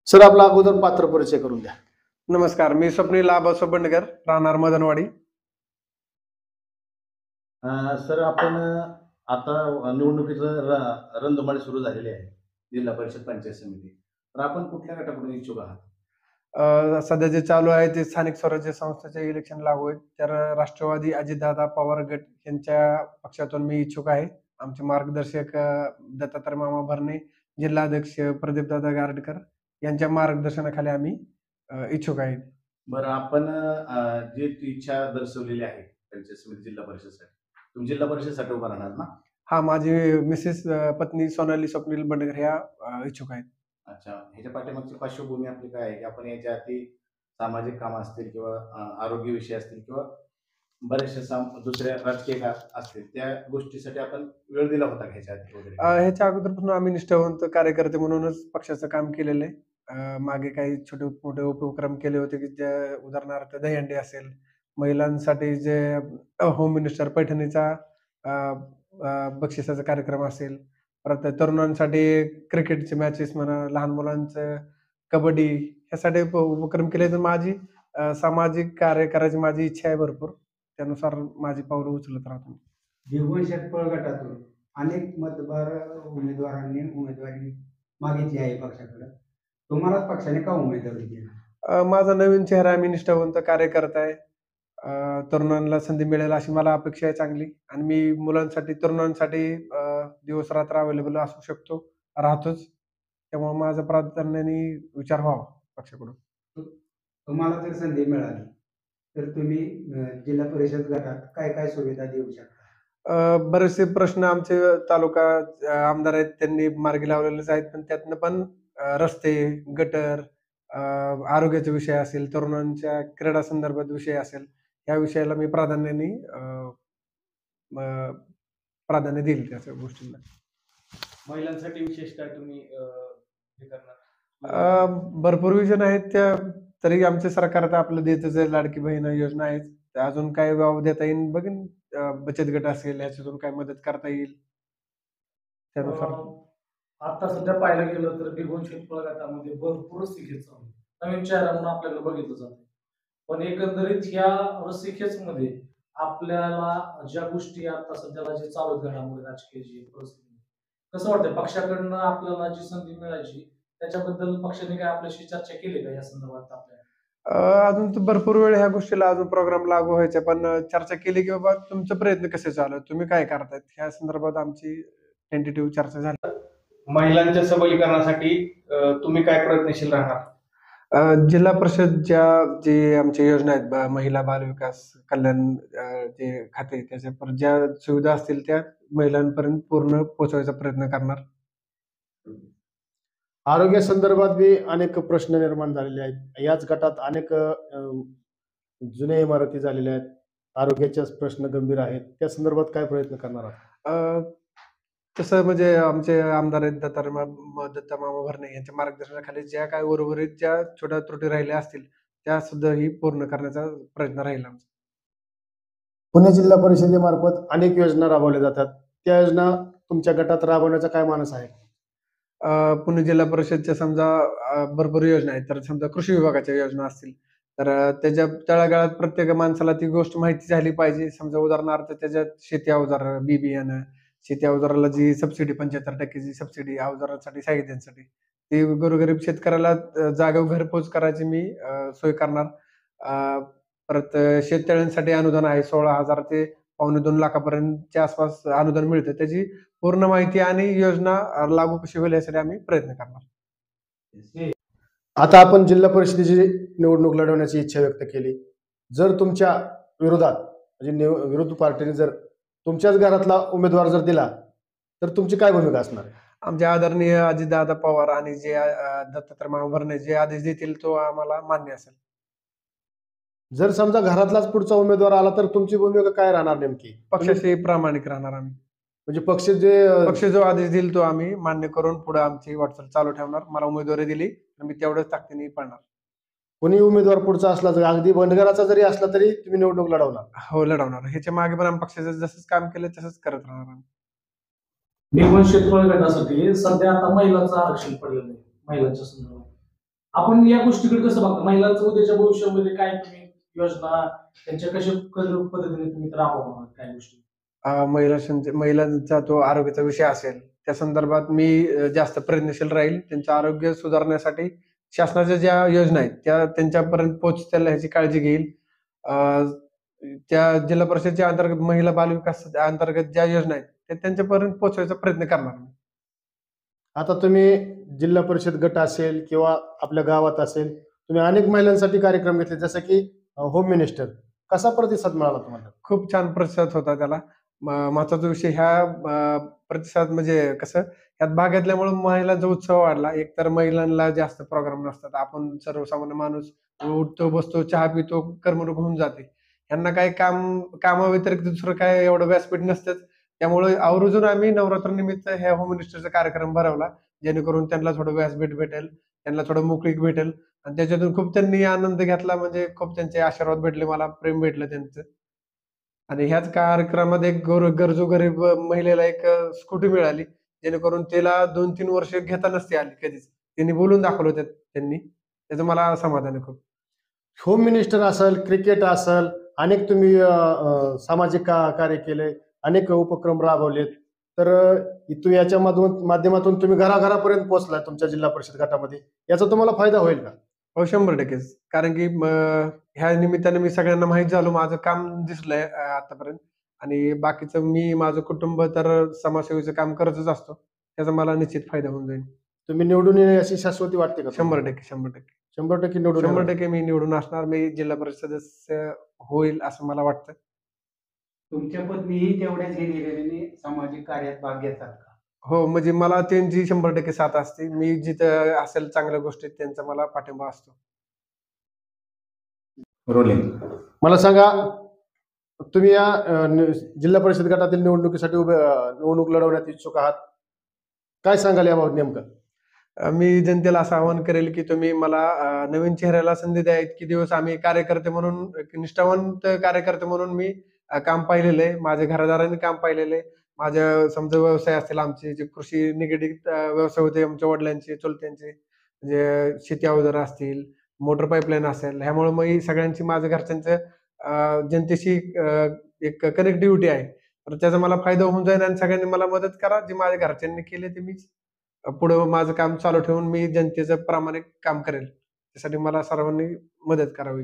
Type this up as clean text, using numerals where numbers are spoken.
Sir आपला अगोदर पात्र परिचय करून द्या. नमस्कार, मी स्वप्नील आबासाहेब बंडगर, राहणार मदनवाडी. सर आपण आता निवडणुकीचं रणधुमाळी सुरू झालेली आहे जिल्हा परिषद पंचायत समिती. तर आपण कुठल्या गटाकडून इच्छुक आहात? सध्या जे चालू आहे ते स्थानिक स्वराज्य संस्थेचे इलेक्शन लागू आहेत. तर राष्ट्रवादी अजितदादा पवार गट यांच्या पक्षातून मी इच्छुक आहे. आमचे मार्गदर्शक दत्तात्रय मामा भरणे, जिल्हाध्यक्ष प्रदीपदादा गारडकर यांच्या मार्गदर्शनाखाली आम्ही इच्छुक आहेत. बरं आपण जी इच्छा दर्शवलेली आहे पंचायत समिती जिल्हा परिषदसाठी, तुम्ही जिल्हा परिषदसाठी उभा राहणार ना? हा, माझी मिसेस पत्नी सोनाली स्वप्नील बंडगर ह्या इच्छुक आहेत. अच्छा, ह्याच्या पाठीमागची पार्श्वभूमी आपली काय आहे की आपण याच्या आधी सामाजिक कामं असतील किंवा आरोग्य विषय असतील किंवा बऱ्याचशा दुसऱ्या राजकीय असतील त्या गोष्टीसाठी आपण वेळ दिला होता का ह्याच्या आधी वगैरे? ह्याच्या अगोदरपासून आम्ही निष्ठावंत कार्यकर्ते म्हणूनच पक्षाचं काम केलेलं आहे. मागे काही छोटे मोठे उपक्रम केले होते की जे उदाहरणार्थ दहीहंडी असेल, महिलांसाठी जे होम मिनिस्टर पैठणीचा अ, बक्षिसाचा कार्यक्रम असेल, परत तरुणांसाठी क्रिकेटचे मॅचेस म्हणा, लहान मुलांचं कबड्डी ह्यासाठी उपक्रम केले. तर माझी सामाजिक कार्य करायची माझी इच्छा आहे भरपूर. त्यानुसार माझी पावलं उचलत राहतो. भिगवण शेटफळ गटातून अनेक मतदार उमेदवारांनी उमेदवारी मागितली आहे पक्षाकडे. तुम्हालाच पक्षाने का उमेदवारी दिली? माझा नवीन चेहरा आहे, मी निष्ठावंत कार्यकर्ता आहे. तरुणांना संधी मिळेल अशी मला अपेक्षा आहे चांगली, आणि मी मुलांसाठी, तरुणांसाठी दिवस रात्र अवेलेबल असू शकतो, राहतोच. त्यामुळे माझा प्राधान्याने विचार व्हावा पक्षाकडून. तुम्हाला जर संधी मिळाली तर तुम्ही जिल्हा परिषद गटात काय काय सुविधा देऊ शकता? बरेचसे प्रश्न आमचे तालुका आमदार आहेत त्यांनी मार्गी लावलेलेच आहेत, पण त्यातनं पण रस्ते, गटर, आरोग्याचा विषय असेल, तरुणांच्या क्रीडा संदर्भात विषय असेल, या विषयाला मी प्राधान्याने प्राधान्य देईल त्या गोष्टींना. महिलांसाठी विशेष काय तुम्ही हे करणार? भरपूर विजन आहेत त्या, तरी आमचे सरकार तर आपलं देतच आहे. लाडकी बहीण योजना आहे, अजून काय वाव देता येईल बघीन. बचत गट असेल, ह्याच्यातून काय मदत करता येईल त्यानुसार. आता सध्या पाहायला गेलं तर भिगवण शेटफळ गटामध्ये भरपूर रस्सीखेच चालू आहे. नवीन चेहरा म्हणून आपल्याकडे बघितलं जातं, पण एकंदरीत ह्या रस्सीखेच मध्ये आपल्याला ज्या गोष्टी आता सध्याला जे चालू घडामोडी राजकीय जी परिस्थिती, कसं वाटतं पक्षाकडनं आपल्याला जी संधी मिळायची त्याच्याबद्दल पक्षाने काय आपल्याशी चर्चा केली का या संदर्भात आपल्या? अजून तर भरपूर वेळ ह्या गोष्टीला अजून प्रोग्राम लागू व्हायचे, पण चर्चा केली की बाबा तुमचे प्रयत्न कसे चालू आहेत, तुम्ही काय करतायत, ह्या संदर्भात आमची टेंटेटिव्ह चर्चा झाली. महिलांच्या सबलीकरणासाठी तुम्ही काय प्रयत्नशील राहणार? जिल्हा परिषदच्या जे आमच्या योजना आहेत, महिला बाल विकास कल्याण जे खाते, त्याच्या ज्या सुविधा असतील त्या महिलांपर्यंत पूर्ण पोहोचवायचा प्रयत्न करणार. आरोग्या संदर्भात बी अनेक प्रश्न निर्माण झालेले आहेत. याच गटात अनेक जुन्या इमारती झालेल्या आहेत, आरोग्याचे प्रश्न गंभीर आहेत. त्या संदर्भात काय प्रयत्न करणार आहात? तसं म्हणजे आमचे आमदार आहेत दत्ता मामा भरणे यांच्या मार्गदर्शनाखाली ज्या काय उर्वरित ज्या छोट्या त्रुटी राहिल्या असतील त्या सुद्धा ही पूर्ण करण्याचा प्रयत्न राहील आमचा. पुणे जिल्हा परिषदेमार्फत अनेक योजना राबवल्या जातात. त्या योजना तुमच्या गटात राबवण्याचा काय मानस आहे? पुणे जिल्हा परिषदच्या समजा भरपूर योजना आहेत. तर समजा कृषी विभागाच्या योजना असतील तर त्याच्या तळागाळात प्रत्येक माणसाला ती गोष्ट माहिती झाली पाहिजे. समजा उदाहरणार्थ त्याच्यात शेती अवजार, बी बियाणं, शेती अवजाराला जी सबसिडी 75% ची सबसिडी अवजारांसाठी, साहित्यांसाठी, ती गोरगरीब शेतकऱ्याला जागेवर घरपोच करायची मी सोय करणार. परत शेततळ्यांसाठी अनुदान आहे, 16,000 ते 2.25 लाखापर्यंतच्या आसपास अनुदान मिळतं. त्याची पूर्ण माहिती आणि योजना लागू कशी होईल यासाठी आम्ही प्रयत्न करणार. आता आपण जिल्हा परिषदेची निवडणूक लढवण्याची इच्छा व्यक्त केली. जर तुमच्या विरोधात म्हणजे विरोधी पार्टीने जर तुमच्याच घरातला उमेदवार जर दिला तर तुमची काय भूमिका असणार आहे? आमचे आदरणीय अजितदादा पवार आणि जे दत्तात्रय मामा भरणे जे आदेश देतील तो आम्हाला मान्य असेल. जर समजा घरातलाच पुढचा उमेदवार आला तर तुमची भूमिका काय राहणार नेमकी? पक्षाशी प्रामाणिक राहणार आम्ही. म्हणजे पक्ष जो आदेश देईल तो आम्ही मान्य करून पुढे आमची वाटचाल चालू ठेवणार. मला उमेदवारी दिली तर मी तेवढ्याच ताकदीने पळणार. कोणी उमेदवार पुढचा असला तर अगदी बंडगराचा जरी असला तरी तुम्ही निवडणूक लढवणार? हो, लढवणार. ह्याच्या मागे पण आम्ही पक्षाचं जसंच काम केलं तसंच करत राहणार आम्ही. भिगवण शेटफळ गटासाठी सध्या आता महिलांचं आरक्षण पडलेलं आहे महिलांच्या संदर्भात, आपण या गोष्टीकडे कसं बघता? महिलांचं उद्याच्या भविष्यामध्ये काय तुम्ही योजना त्यांच्या कशा पद्धतीने तुम्ही राबवणार काय गोष्टी? महिलांचा तो आरोग्याचा विषय असेल, त्या संदर्भात मी जास्त प्रयत्नशील राहील. त्यांचं आरोग्य सुधारण्यासाठी शासनाच्या ज्या योजना आहेत, त्या त्यांच्यापर्यंत पोहोचतील ह्याची काळजी घेईल. अ, त्या जिल्हा परिषदेच्या अंतर्गत महिला बाल विकास अंतर्गत ज्या योजना आहेत, त्या त्यांच्यापर्यंत पोहोचवायचा प्रयत्न करणार मी. आता तुम्ही जिल्हा परिषद गट असेल किंवा आपल्या गावात असेल, तुम्ही अनेक महिलांसाठी कार्यक्रम घेतले, जसं की होम मिनिस्टर. कसा प्रतिसाद मिळाला तुम्हाला? खूप छान प्रतिसाद होता त्याला. महत्त्वाचा विषय ह्या प्रतिसाद म्हणजे कसं ह्यात भाग घेतल्यामुळे महिलांचा उत्साह वाढला. एकतर महिलांना जास्त प्रोग्राम नसतात. आपण सर्वसामान्य माणूस उठतो, बसतो, चहा पितो, करमणूक होऊन जाते. ह्यांना काही कामाव्यतिरिक्त दुसरं काय एवढं व्यासपीठ नसतंच. त्यामुळे आवर्जून आम्ही नवरात्रनिमित्त ह्या होम मिनिस्टरचा कार्यक्रम भरवला. जेणेकरून त्यांना थोडं व्यासपीठ भेटेल, त्यांना थोडं मोकळीक भेटेल आणि त्याच्यातून खूप त्यांनी आनंद घेतला. म्हणजे खूप त्यांचे आशीर्वाद भेटले मला, प्रेम भेटलं त्यांचं. आणि ह्याच कार्यक्रमात एक गरजू गरीब महिलेला एक स्कूटी मिळाली. जेणेकरून तिला 2-3 वर्ष घेता नसती आली कधीच. त्यांनी बोलून दाखवलं त्यांनी. त्याचं मला समाधान आहे खूप. होम मिनिस्टर असेल, क्रिकेट असेल, अनेक तुम्ही सामाजिक कार्य केले, अनेक उपक्रम राबवलेत. तर तुम्ही याच्या माध्यमातून तुम्ही घराघरापर्यंत पोहोचलाय तुमच्या जिल्हा परिषद गटामध्ये. याचा तुम्हाला फायदा होईल का? हो, 100%च. कारण की ह्या निमित्ताने मी सगळ्यांना माहीत झालो. माझं काम दिसलंय आतापर्यंत आणि बाकीचं मी माझं कुटुंब तर समाजसेवेचं काम करतच असतो. त्याचा मला निश्चित फायदा होऊन जाईल. तुम्ही निवडून येणे अशी शाश्वती वाटते का तुम्हाला? 100%, 100%. 100% निवडून येणार? 100% मी निवडून असणार. मी जिल्हा परिषद सदस्य होईल असं मला वाटतं. तुमच्या पत्नीही तेवढ्याच हिरिरीने सामाजिक कार्यात भाग घेतात का? हो, म्हणजे मला त्यांची 100% साथ असते. मी जिथं असेल चांगल्या गोष्टीत त्यांचा मला पाठिंबा असतो. रोलिंग. मला सांगा, तुम्ही या जिल्हा परिषद गटातील निवडणुकीसाठी निवडणूक लढवण्यात इच्छुक आहात. काय सांगाल याबाबत नेमकं? मी जनतेला असं आवाहन करेल, की तुम्ही मला नवीन चेहऱ्याला संधी द्या. इतके दिवस आम्ही कार्यकर्ते म्हणून एक निष्ठावंत कार्यकर्ते म्हणून मी काम पाहिलेलं आहे. माझ्या घरदारांनी काम पाहिलेलं आहे. माझ्या समजा व्यवसाय असतील आमचे जे कृषी निगडीत व्यवसाय होते आमच्या वडिलांचे, चुलत्यांचे. म्हणजे शेती अवजारं असतील, मोटर पाईपलाईन असेल. ह्यामुळे मग सगळ्यांची माझ्या घरच्यांचं जनतेशी एक कनेक्टिव्हिटी आहे. तर त्याचा मला फायदा होऊन जाईल आणि सगळ्यांनी मला मदत करा. जे माझ्या घरच्यांनी केले ते मीच पुढं माझं काम चालू ठेवून मी जनतेचं प्रामाणिक काम करेल. त्यासाठी मला सर्वांनी मदत करावी.